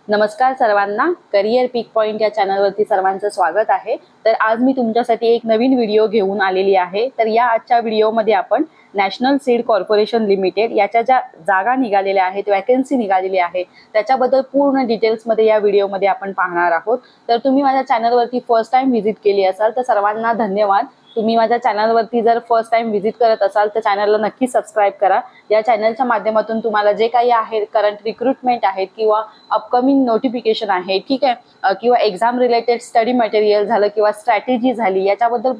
नमस्कार सर्वांना, करिअर पीक पॉइंट या चॅनलवरती सर्वांचं स्वागत आहे। तर आज मी तुमच्यासाठी एक नवीन व्हिडिओ घेऊन आलेली आहे। तर या आजच्या व्हिडिओमध्ये आपण नॅशनल सीड कॉर्पोरेशन लिमिटेड याच्या ज्या जागा निघालेल्या आहेत, वॅकन्सी निघालेली आहे, त्याच्याबद्दल पूर्ण डिटेल्समध्ये या व्हिडिओमध्ये आपण पाहणार आहोत। तर तुम्ही माझ्या चॅनलवरती फर्स्ट टाइम व्हिजिट केली असाल तर सर्वांना धन्यवाद। तुम्ही माझ्या चॅनलवरती जर फर्स्ट टाइम व्हिजिट करत असाल तर चॅनलला नक्की सबस्क्राइब करा। या चॅनलच्या माध्यमातून तुम्हाला जे काही आहे करंट रिक्रुटमेंट आहेत किंवा अपकमिंग नोटिफिकेशन आहे, ठीक आहे, किंवा एक्झाम रिलेटेड स्टडी मटेरियल झालं किंवा स्ट्रॅटेजी झाली, याच्याबद्दल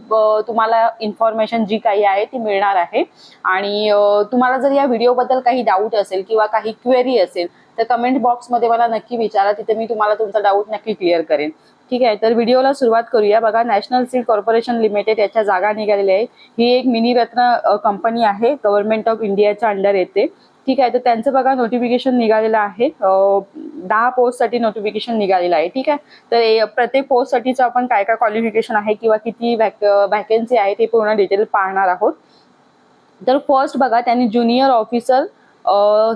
तुम्हाला इन्फॉर्मेशन जी काही आहे ती मिळणार आहे। आणि तुम्हाला जर या व्हिडिओबद्दल काही डाऊट असेल किंवा काही क्वेरी असेल तर कमेंट बॉक्समध्ये मला नक्की विचारा, तिथे मी तुम्हाला तुमचा डाऊट नक्की क्लिअर करेन। ठीक आहे, तर व्हिडिओला सुरुवात करूया। बघा, नॅशनल सीड कॉर्पोरेशन लिमिटेड याच्या जागा निघालेल्या आहेत। ही एक मिनी रत्न कंपनी आहे, गव्हर्नमेंट ऑफ इंडियाच्या अंडर येते। ठीक आहे, तर त्यांचं बघा नोटिफिकेशन निघालेलं आहे। 10 पोस्टसाठी नोटिफिकेशन निघालेलं आहे। ठीक आहे, तर प्रत्येक पोस्टसाठीचं आपण काय काय क्वालिफिकेशन आहे किंवा किती वॅकन्सी आहे ते पूर्ण डिटेल पाहणार आहोत। तर फर्स्ट बघा, त्यांनी ज्युनियर ऑफिसर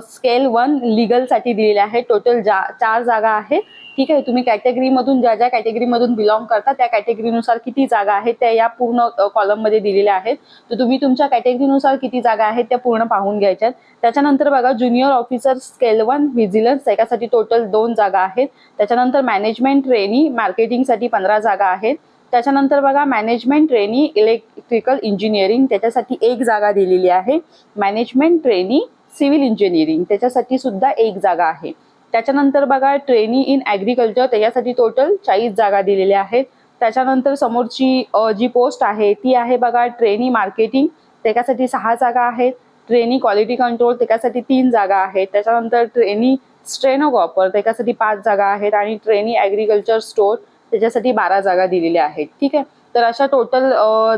स्केल 1 लीगलसाठी दिलेले आहे। टोटल 4 जागा आहेत। ठीक आहे, तुम्ही कॅटेगरीमधून ज्या ज्या कॅटेगरीमधून बिलॉंग करता त्या कॅटेगरीनुसार किती जागा आहेत त्या या पूर्ण कॉलममध्ये दिलेल्या आहेत। तर तुम्ही तुमच्या कॅटेगरीनुसार किती जागा आहेत त्या पूर्ण पाहून घ्यायच्यात। त्याच्यानंतर बघा, ज्युनियर ऑफिसर स्केल 1 व्हिजिलन्स त्याच्यासाठी टोटल 2 जागा आहेत। त्याच्यानंतर मॅनेजमेंट ट्रेनी मार्केटिंगसाठी 15 जागा आहेत। त्याच्यानंतर बघा, मॅनेजमेंट ट्रेनी इलेक्ट्रिकल इंजिनिअरिंग त्याच्यासाठी 1 जागा दिलेली आहे। मॅनेजमेंट ट्रेनी सिव्हिल इंजिनिअरिंग त्याच्यासाठी सुद्धा 1 जागा आहे। त्याच्यानंतर बघा, ट्रेनी इन ॲग्रिकल्चर त्याच्यासाठी टोटल 40 जागा दिलेल्या आहेत। त्याच्यानंतर समोरची जी पोस्ट आहे ती आहे बघा, ट्रेनी मार्केटिंग त्याच्यासाठी 6 जागा आहेत। ट्रेनी क्वालिटी कंट्रोल त्याच्यासाठी 3 जागा आहेत। त्याच्यानंतर ट्रेनी स्टेनोग्राफर त्याच्यासाठी 5 जागा आहेत आणि ट्रेनी ॲग्रिकल्चर स्टोर त्याच्यासाठी 12 जागा दिलेल्या आहेत। ठीक आहे, तर अशा टोटल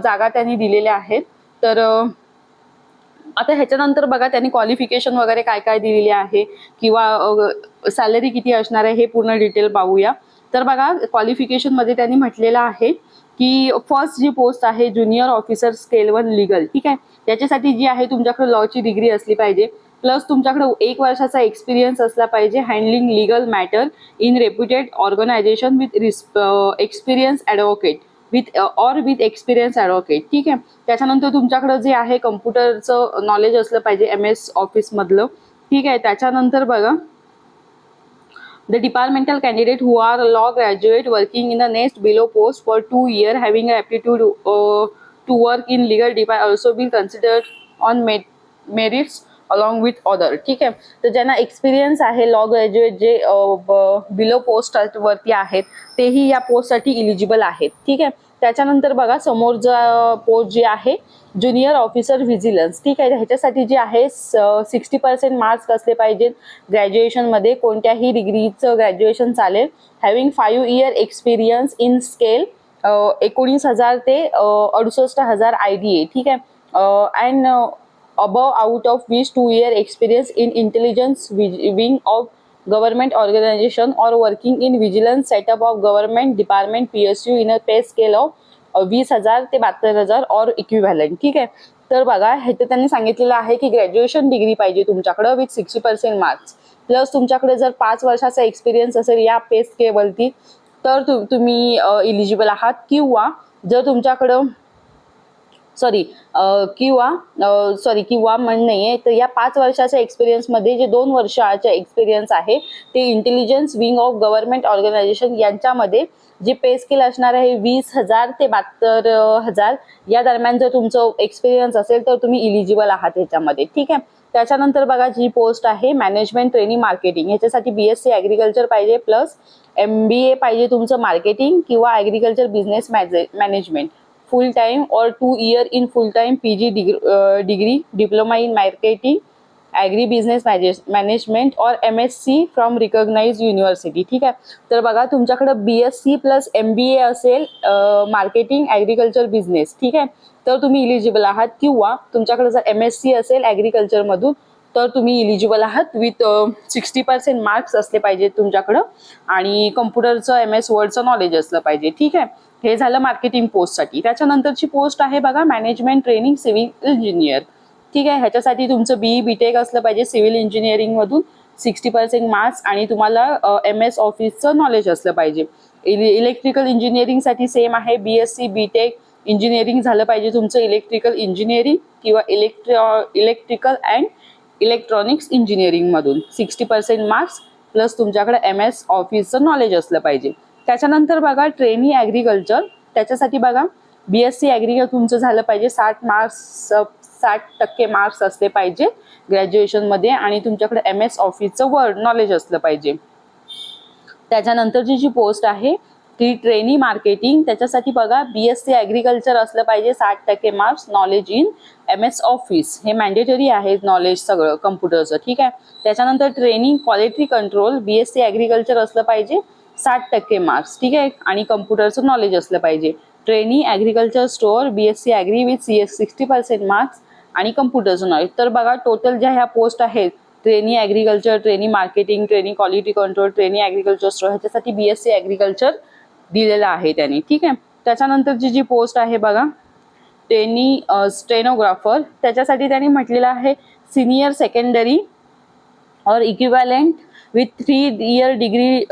जागा त्यांनी दिलेल्या आहेत। तर आता ह्याच्यानंतर बघा, त्यांनी क्वालिफिकेशन वगैरे काय काय दिलेली आहे किंवा सॅलरी किती असणार आहे हे पूर्ण डिटेल पाहूया। तर बघा, क्वालिफिकेशनमध्ये त्यांनी म्हटलेलं आहे की फर्स्ट जी पोस्ट आहे ज्युनियर ऑफिसर स्केल 1 लीगल, ठीक आहे, त्याच्यासाठी जी आहे तुमच्याकडे लॉची डिग्री असली पाहिजे, प्लस तुमच्याकडे 1 वर्षाचा एक्सपिरियन्स असला पाहिजे handling legal matter in reputed organisation with experience advocate with experience advocate. ठीक आहे, त्याच्यानंतर तुमच्याकडे जे आहे कम्प्युटरचं नॉलेज असलं पाहिजे MS ऑफिसमधलं। ठीक आहे, त्याच्यानंतर बघा, the departmental candidate who are law graduate working in the next below post for 2 years having aptitude to work in legal department also be considered on merits along with other। ठीक आहे, तर ज्यांना experience आहे law graduate जे below post वरती आहेत तेही या पोस्टसाठी इलिजिबल आहेत। ठीक आहे, त्याच्यानंतर बघा, समोर पोस्ट जी आहे ज्युनियर ऑफिसर व्हिजिलन्स, ठीक आहे, ह्याच्यासाठी जे आहे 60% मार्क्स असले पाहिजेत ग्रॅज्युएशनमध्ये, कोणत्याही डिग्रीचं ग्रॅज्युएशन चालेल। Having 5 year experience in scale 19,000 ते 68,000 IDA। ठीक आहे, and above out of which 2 year experience in intelligence wing of government organization or working in vigilance setup of government department PSU in a pay scale of 20,000 ते 72,000 और equivalent. ठीक आहे, तर बघा, ह्याचं त्यांनी सांगितलेलं आहे की ग्रॅज्युएशन डिग्री पाहिजे तुमच्याकडे विथ 60% मार्क्स, प्लस तुमच्याकडे जर 5 वर्षाचा एक्सपिरियन्स असेल या पे स्केलवरती तर तुम्ही इलिजिबल आहात। किंवा जर तुमच्याकडं किंवा म्हण नाहीये, तर या 5 वर्षाच्या एक्सपिरियन्समध्ये जे 2 वर्षाचे एक्सपिरियन्स आहे ते intelligence wing of government organisation यांच्यामध्ये जे पे स्केल असणार आहे 20,000 ते 72,000 या दरम्यान जर तुमचं एक्सपिरियन्स असेल तर तुम्ही इलिजिबल आहात ह्याच्यामध्ये। ठीक आहे, त्याच्यानंतर बघा, जी पोस्ट आहे मॅनेजमेंट ट्रेनिंग मार्केटिंग ह्याच्यासाठी BSc ॲग्रिकल्चर पाहिजे, प्लस MBA पाहिजे तुमचं मार्केटिंग किंवा agriculture business management full time और 2 year in full time PG degree diploma in marketing agri business management और MSc फ्रॉम रिकॉग्नाइज्ड युनिव्हर्सिटी। ठीक आहे, तर बघा, तुमच्याकडे BSc प्लस MBA असेल मार्केटिंग ॲग्रिकल्चर बिझनेस, ठीक आहे, तर तुम्ही इलिजिबल आहात। किंवा तुमच्याकडे जर MSc असेल ॲग्रिकल्चरमधून तर तुम्ही इलिजिबल आहात विथ 60% मार्क्स असले पाहिजेत तुमच्याकडं आणि कम्प्युटरचं MS वर्डचं नॉलेज असलं पाहिजे। ठीक आहे, हे झालं मार्केटिंग पोस्टसाठी। त्याच्यानंतरची पोस्ट आहे बघा, मॅनेजमेंट ट्रेनिंग सिव्हिल इंजिनियर। ठीक आहे, ह्याच्यासाठी तुमचं BE BTech असलं पाहिजे सिव्हिल इंजिनिअरिंगमधून, 60% मार्क्स आणि तुम्हाला MS ऑफिसचं नॉलेज असलं पाहिजे. इलेक्ट्रिकल इंजिनिअरिंगसाठी सेम आहे, BSc BTech इंजिनिअरिंग झालं पाहिजे तुमचं, इलेक्ट्रिकल इंजिनिअरिंग किंवा इलेक्ट्रिकल अँड इलेक्ट्रॉनिक्स इंजिनिअरिंगमधून 60% मार्क्स प्लस तुमच्याकडे MS ऑफिसचं नॉलेज असलं पाहिजे. त्याच्यानंतर बघा ट्रेनी ॲग्रिकल्चर, त्याच्यासाठी बघा BSc ॲग्रिकल्चर तुमचं झालं पाहिजे, 60% मार्क्स असले पाहिजे ग्रॅज्युएशनमध्ये आणि तुमच्याकडे MS ऑफिसचं वर्ड नॉलेज असलं पाहिजे. त्याच्यानंतरची जी पोस्ट आहे ती ट्रेनी मार्केटिंग, त्याच्यासाठी बघा BSc ॲग्रिकल्चर असलं पाहिजे, 60% marks, knowledge in MS office, हे मॅन्डेटरी आहे नॉलेज सगळं कम्प्युटरचं, ठीक आहे. त्याच्यानंतर training quality control, BSc agriculture असलं पाहिजे, 60% मार्क्स, ठीक आहे, आणि कम्प्युटरचं नॉलेज असलं पाहिजे. Trainee agriculture store, BSc agri with 60% marks आणि कम्प्युटरचं नॉलेज. तर बघा टोटल ज्या ह्या पोस्ट आहेत trainee agriculture, trainee marketing, trainee quality control, trainee agriculture store, ह्याच्यासाठी BSc ॲग्रिकल्चर दिलेलं आहे त्यांनी, ठीक आहे. त्याच्यानंतरची जी पोस्ट आहे बघा ट्रेनी स्टेनोग्राफर, त्याच्यासाठी त्यांनी म्हटलेलं आहे सिनियर सेकंडरी और equivalent with 3-year degree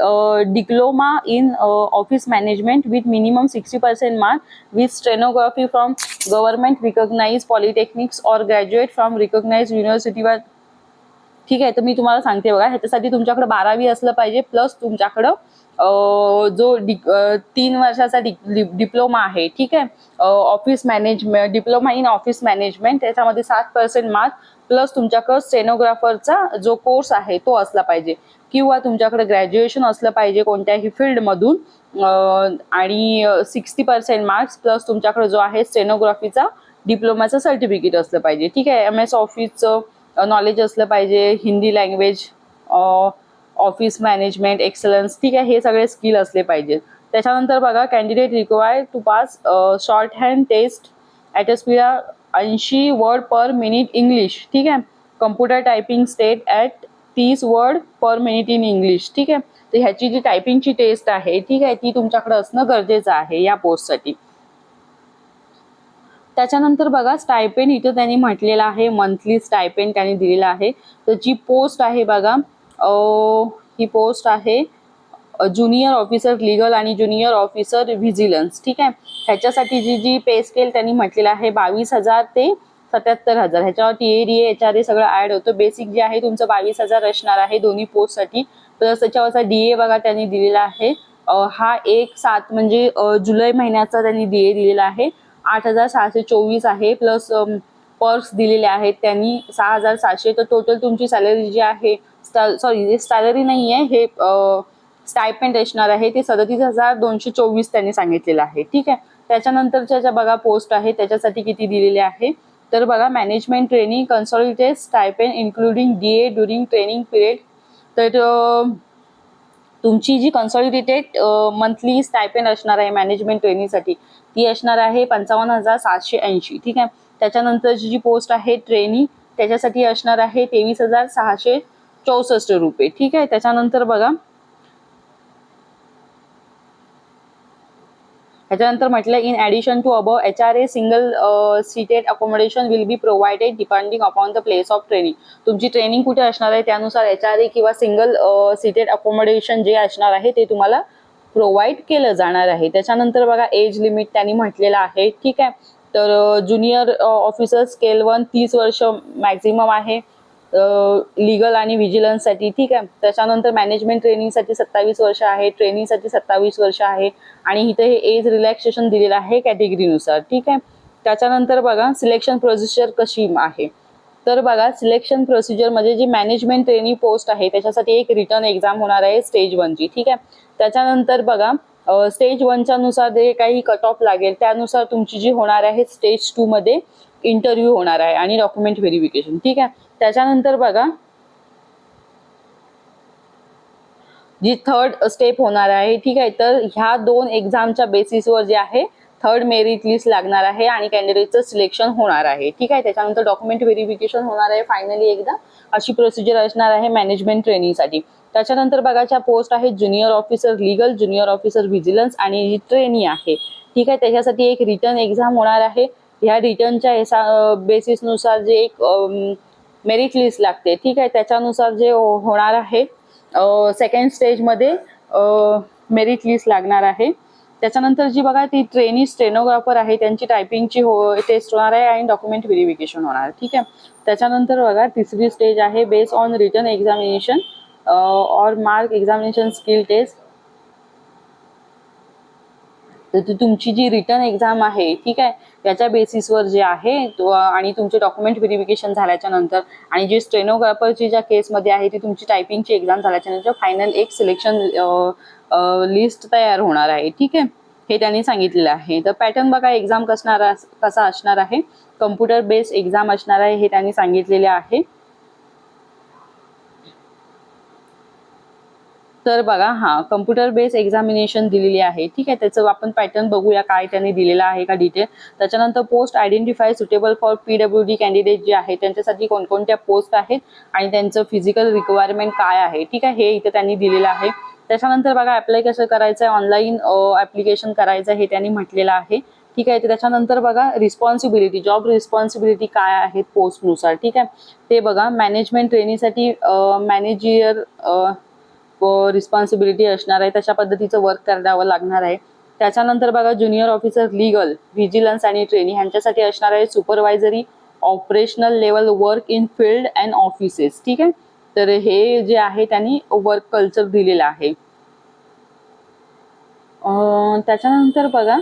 diploma in office management with minimum 60% mark with stenography from government recognized polytechnics or graduate from recognized university. ठीक आहे, तर मी तुम्हाला सांगते बघा, ह्याच्यासाठी तुमच्याकडे 12वी असलं पाहिजे प्लस तुमच्याकडं जो 3 वर्षाचा डिप्लोमा आहे, ठीक आहे, office management, diploma in office management, त्याच्यामध्ये 7% मार्क प्लस तुमच्याकडं स्टेनोग्राफरचा जो कोर्स आहे तो असला पाहिजे किंवा तुमच्याकडे ग्रॅज्युएशन असलं पाहिजे कोणत्याही फील्डमधून आणि 60% मार्क्स प्लस तुमच्याकडे जो आहे स्टेनोग्राफीचा डिप्लोमाचं सर्टिफिकेट असलं पाहिजे, ठीक आहे. MS ऑफिसचं नॉलेज असलं पाहिजे, Hindi language, office management excellence, ठीक आहे, हे सगळे स्किल असले पाहिजेत. त्याच्यानंतर बघा candidate required to pass shorthand test at a speed 80 word per minute English, ठीक आहे. Computer typing state at 30 word per minute in English, ठीक आहे. तर ह्याची जी टायपिंगची टेस्ट आहे, ठीक आहे, ती तुमच्याकडे असणं गरजेचं आहे या पोस्टसाठी. त्याच्यानंतर बघा स्टायपेंड, इथं त्यांनी म्हटलेलं आहे मंथली स्टायपेंड त्यांनी दिलेला आहे. तर जी पोस्ट आहे बघा ही पोस्ट आहे ज्युनियर ऑफिसर लिगल आणि ज्युनियर ऑफिसर व्हिजिलन्स, ठीक आहे. ह्याच्यासाठी जी पे स्केल त्यांनी म्हटलेलं आहे 22,000 ते 77,000, ह्याच्यावर TA HRA सगळं ऍड होतं. बेसिक जे आहे तुमचं 22,000 असणार आहे दोन्ही पोस्टसाठी, प्लस त्याच्यावरचा DA बघा त्यांनी दिलेला आहे, हा 1/7 म्हणजे जुलै महिन्याचा त्यांनी DA दिलेला आहे, 8,624 आहे, प्लस पर्क्स दिलेले आहेत त्यांनी 6,700. तर टोटल तुमची सॅलरी जी आहे, सॉरी सॅलरी नाही आहे, हे स्टायपेंड असणार आहे, ते 37,224 त्यांनी सांगितलेलं आहे, ठीक आहे. त्याच्यानंतरच्या ज्या बघा पोस्ट आहे त्याच्यासाठी किती दिलेले आहे, तर बघा management training consolidated stipend including DA during training period. तर तुमची जी कन्सॉलिडेटेड मंथली स्टायपेंड असणार आहे मॅनेजमेंट ट्रेनिंगसाठी ती असणार आहे 55,780, ठीक आहे. त्याच्यानंतरची जी पोस्ट आहे ट्रेनी, त्याच्यासाठी असणार आहे 23,664 रुपये, ठीक आहे. त्याच्यानंतर बघा ह्याच्यानंतर म्हटलं in addition to above HRA single seated accommodation will be provided depending upon the place of training. तुमची ट्रेनिंग कुठे असणार आहे त्यानुसार HRA किंवा सिंगल सीटेड अकोमोडेशन जे असणार आहे ते तुम्हाला प्रोव्हाइड केलं जाणार आहे. त्याच्यानंतर बघा एज लिमिट त्यांनी म्हटलेलं आहे, ठीक आहे. तर ज्युनियर ऑफिसर स्केल 1 30 वर्ष मॅक्झिमम आहे लीगल आणि व्हिजिलन्ससाठी, ठीक आहे. त्याच्यानंतर मॅनेजमेंट ट्रेनिंगसाठी 27 वर्ष आहे, ट्रेनिंगसाठी 27 वर्ष आहे आणि इथे हे एज रिलॅक्सेशन दिलेलं आहे कॅटेगरीनुसार, ठीक आहे. त्याच्यानंतर बघा सिलेक्शन प्रोसिजर कशी आहे, तर बघा सिलेक्शन प्रोसिजरमध्ये जी मॅनेजमेंट ट्रेनिंग पोस्ट आहे त्याच्यासाठी एक रिटर्न एक्झाम होणार आहे स्टेज 1ची, ठीक आहे. त्याच्यानंतर बघा स्टेज 1च्या नुसार जे काही कट ऑफ लागेल त्यानुसार तुमची जी होणार आहे स्टेज 2 मध्ये इंटरव्ह्यू होणार आहे आणि डॉक्युमेंट व्हेरिफिकेशन, ठीक आहे. त्याच्यानंतर बघा जी थर्ड स्टेप होणार आहे, ठीक आहे. तर ह्या 2 एक्झामच्या बेसिसवर जे आहे थर्ड मेरिट लिस्ट लागणार आहे आणि कॅन्डिडेटचं सिलेक्शन होणार आहे, ठीक आहे. त्याच्यानंतर डॉक्युमेंट व्हेरिफिकेशन होणार आहे फायनली एकदा, अशी प्रोसिजर असणार आहे मॅनेजमेंट ट्रेनिंगसाठी. त्याच्यानंतर बघायच्या पोस्ट आहे junior officer legal, junior officer vigilance आणि जी ट्रेनी आहे, ठीक आहे. त्याच्यासाठी एक रिटर्न एक्झाम होणार आहे. ह्या रिटर्नच्या बेसिसनुसार जे एक मेरिट लिस्ट लागते, ठीक आहे. त्याच्यानुसार जे होणार आहे सेकंड स्टेजमध्ये मेरिट लिस्ट लागणार आहे. त्याच्यानंतर जी बघा ती ट्रेनी स्टेनोग्राफर आहे त्यांची टायपिंगची टेस्ट होणार आहे आणि डॉक्युमेंट व्हेरिफिकेशन होणार, ठीक आहे. त्याच्यानंतर बघा तिसरी स्टेज आहे बेस ऑन रिटन एक्झामिनेशन और मार्क एक्झामिनेशन स्किल टेस्ट. तर तुमची जी रिटर्न एक्झाम आहे, ठीक आहे, याच्या बेसिसवर जे आहे आणि तुमचे डॉक्युमेंट व्हेरिफिकेशन झाल्याच्या नंतर आणि जे स्टेनोग्राफरची ज्या केसमध्ये आहे ती तुमची टायपिंगची एक्झाम झाल्याच्या नंतर फायनल एक सिलेक्शन लिस्ट तयार होणार आहे, ठीक आहे. हे त्यांनी सांगितलेलं आहे. तर पॅटर्न बघा एक्झाम कसा असणार आहे, कम्प्युटर बेस्ड एक्झाम असणार आहे हे त्यांनी सांगितलेले आहे. तर बघा कम्प्युटर बेस्ड एक्झामिनेशन दिलेली आहे, ठीक आहे. त्याचं आपण पॅटर्न बघूया काय त्यांनी दिलेला आहे का डिटेल. त्याच्यानंतर post identify suitable for PWD candidate जे आहे त्यांच्यासाठी कोणकोणत्या पोस्ट आहेत आणि त्यांचं फिजिकल रिक्वायरमेंट काय आहे, ठीक आहे, हे इथे त्यांनी दिलेलं आहे. त्याच्यानंतर बघा अप्लाय कसं करायचं आहे, ऑनलाईन ऍप्लिकेशन करायचं हे त्यांनी म्हटलेलं आहे, ठीक आहे. त्याच्यानंतर बघा रिस्पॉन्सिबिलिटी, जॉब रिस्पॉन्सिबिलिटी काय आहेत पोस्टनुसार, ठीक आहे, ते बघा. मॅनेजमेंट ट्रेनिंगसाठी मॅनेजियर रिस्पॉन्सिबिलिटी असणार आहे, तशा पद्धतीचं वर्क करावं लागणार आहे. त्याच्यानंतर बघा ज्युनियर ऑफिसर लीगल, व्हिजिलन्स आणि ट्रेनिंग ह्यांच्यासाठी असणार आहे supervisory operational level work in field and offices, ठीक आहे. तर हे जे आहे त्यांनी वर्क कल्चर दिलेलं आहे. त्याच्यानंतर बघा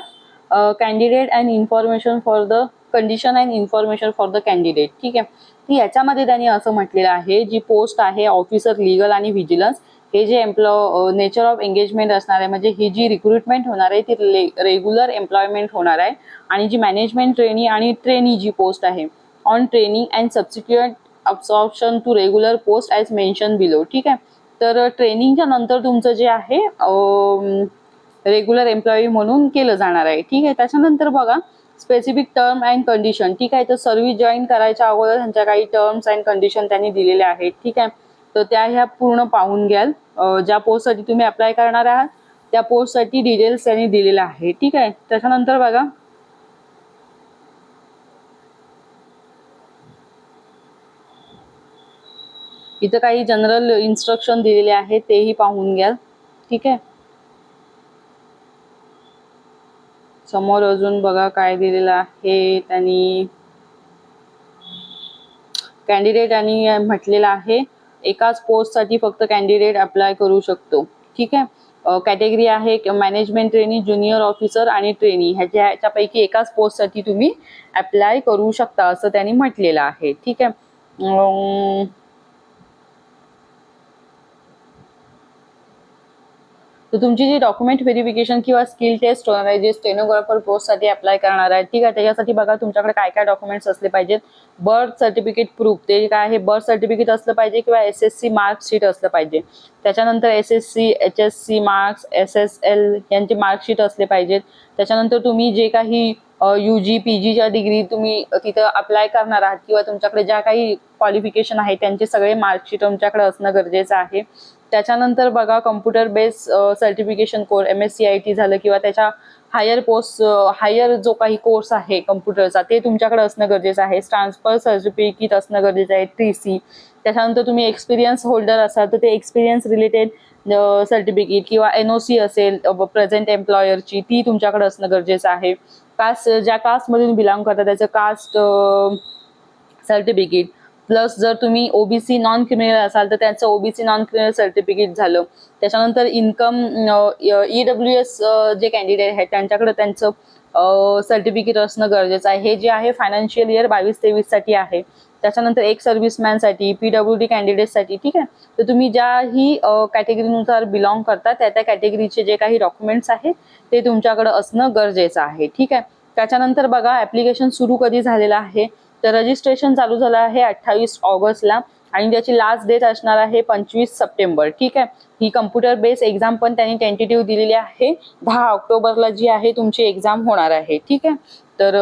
candidate and information for the condition and information for the candidate, ठीक आहे. ती याच्यामध्ये त्यांनी असं म्हटलेलं आहे जी पोस्ट आहे ऑफिसर लीगल आणि व्हिजिलन्स हे जे नेचर ऑफ एंगेजमेंट असणार आहे, म्हणजे ही जी रिक्रुटमेंट होणार आहे ती रेग्युलर एम्प्लॉयमेंट होणार आहे. आणि जी मॅनेजमेंट ट्रेनी आणि ट्रेनी जी पोस्ट आहे on training and subsequent absorption to regular post as mention below, ठीक आहे. तर ट्रेनिंगच्या नंतर तुमचं जे आहे रेग्युलर एम्प्लॉई म्हणून केलं जाणार आहे, ठीक आहे. त्याच्यानंतर बघा स्पेसिफिक टर्म अँड कंडिशन, ठीक आहे. तर सर्व्हिस जॉईन करायच्या अगोदर त्यांच्या काही टर्म्स अँड कंडिशन त्यांनी दिलेल्या आहेत, ठीक आहे. तर त्या ह्या पूर्ण पाहून घ्याल. ज्या पोस्टसाठी तुम्ही अप्लाय करणार आहात त्या पोस्टसाठी डिटेल्स त्यांनी दिलेला आहे, ठीक आहे. त्याच्यानंतर बघा इथं काही जनरल इन्स्ट्रक्शन दिलेले आहेत तेही पाहून घ्याल, ठीक आहे. समोर अजून बघा काय दिलेलं आहे त्यांनी. कॅन्डिडेट आणि म्हटलेलं आहे एकाच पोस्टसाठी फक्त कॅन्डिडेट अप्लाय करू शकतो, ठीक आहे. कॅटेगरी आहे मॅनेजमेंट ट्रेनी, ज्युनियर ऑफिसर आणि ट्रेनी ह्याच्यापैकी एकाच पोस्टसाठी तुम्ही अप्लाय करू शकता असं त्यांनी म्हटलेलं आहे, ठीक आहे. तर तुमची जी डॉक्युमेंट व्हेरिफिकेशन किंवा स्किल टेस्ट होणार आहे जे स्टेनोग्राफर पोस्टसाठी अप्लाय करणार आहे, ठीक आहे, त्याच्यासाठी बघा तुमच्याकडे काय काय डॉक्युमेंट्स असले पाहिजेत. बर्थ सर्टिफिकेट प्रूफ, ते काय आहे बर्थ सर्टिफिकेट असलं पाहिजे किंवा SSC मार्कशीट असलं पाहिजे. त्याच्यानंतर SSC HSC मार्क्स SSL यांचे मार्कशीट असले पाहिजेत. त्याच्यानंतर तुम्ही जे काही UG PGच्या डिग्री तुम्ही तिथं अप्लाय करणार आहात किंवा तुमच्याकडे ज्या काही क्वालिफिकेशन आहे त्यांचे सगळे मार्कशीट तुमच्याकडे असणं गरजेचं आहे. त्याच्यानंतर बघा computer based certification course MSc झालं किंवा त्याच्या हायर जो काही कोर्स आहे कम्प्युटरचा ते तुमच्याकडे असणं गरजेचं आहे. ट्रान्सफर सर्टिफिकेट असणं गरजेचं आहे TC. त्याच्यानंतर तुम्ही एक्सपिरियन्स होल्डर असाल तर ते एक्सपिरियन्स रिलेटेड सर्टिफिकेट किंवा NOC असेल प्रेझेंट एम्प्लॉयरची ती तुमच्याकडे असणं गरजेचं आहे. कास्ट ज्या कास्टमधून बिलॉंग करता त्याचं कास्ट सर्टिफिकेट प्लस जर तुम्ही OBC नॉन क्रिमिनल असाल तर त्याचं OBC नॉन क्रिमिनल सर्टिफिकेट झालं. त्याच्यानंतर इन्कम EWS जे कॅन्डिडेट आहेत त्यांच्याकडे त्यांचं सर्टिफिकेट असणं गरजेचं आहे. हे जे आहे फायनान्शियल इयर 22-23 साठी आहे. त्याच्यानंतर एक सर्व्हिसमॅनसाठी PWD कॅन्डिडेटसाठी, ठीक आहे. तर तुम्ही ज्याही कॅटेगरीनुसार बिलॉंग करता त्या कॅटेगरीचे जे काही डॉक्युमेंट्स आहेत ते तुमच्याकडे असणं गरजेचं आहे, ठीक आहे. त्याच्यानंतर बघा ऍप्लिकेशन सुरू कधी झालेलं आहे तर रजिस्ट्रेशन चालू झालं आहे 28 ऑगस्टला आणि त्याची लास्ट डेट असणार आहे 25 सप्टेंबर, ठीक आहे. ही कम्प्युटर बेस्ड एक्झाम पण त्यांनी टेंटेटिव्ह दिलेली आहे 10 ऑक्टोबरला जी आहे तुमची एक्झाम होणार आहे, ठीक आहे. तर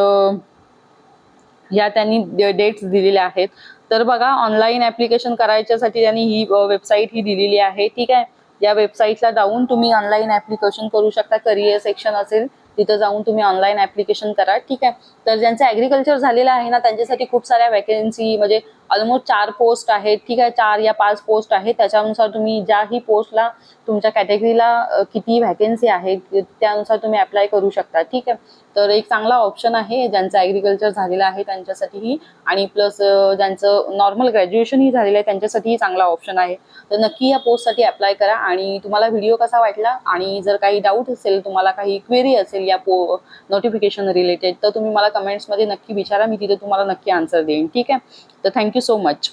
या त्यांनी डेट्स दिलेल्या आहेत. तर बघा ऑनलाईन ऍप्लिकेशन करायच्यासाठी त्यांनी ही वेबसाईट ही दिलेली आहे, ठीक आहे. या वेबसाईटला जाऊन तुम्ही ऑनलाईन ऍप्लिकेशन करू शकता. करिअर सेक्शन असेल तिथं जाऊन तुम्ही ऑनलाईन ऍप्लिकेशन करा, ठीक आहे. तर ज्यांचं ऍग्रिकल्चर झालेलं आहे ना त्यांच्यासाठी खूप साऱ्या वॅकन्सी म्हणजे ऑलमोस्ट 4 पोस्ट आहेत, ठीक आहे, 4 या 5 पोस्ट आहेत. त्याच्यानुसार तुम्ही ज्याही पोस्टला तुमच्या कॅटेगरीला किती व्हॅकन्सी आहे त्यानुसार तुम्ही अप्लाय करू शकता, ठीक आहे. तर एक चांगला ऑप्शन आहे ज्यांचं ॲग्रिकल्चर झालेलं आहे त्यांच्यासाठीही, आणि प्लस ज्यांचं नॉर्मल ग्रॅज्युएशनही झालेलं आहे त्यांच्यासाठीही चांगला ऑप्शन आहे. तर नक्की या पोस्टसाठी अप्लाय करा. आणि तुम्हाला व्हिडिओ कसा वाटला आणि जर काही डाऊट असेल, तुम्हाला काही क्वेरी असेल या नोटिफिकेशन रिलेटेड, तर तुम्ही मला कमेंट्समध्ये नक्की विचारा, मी तिथे तुम्हाला नक्की आन्सर देईन, ठीक आहे. तर थँक्यू सो मच.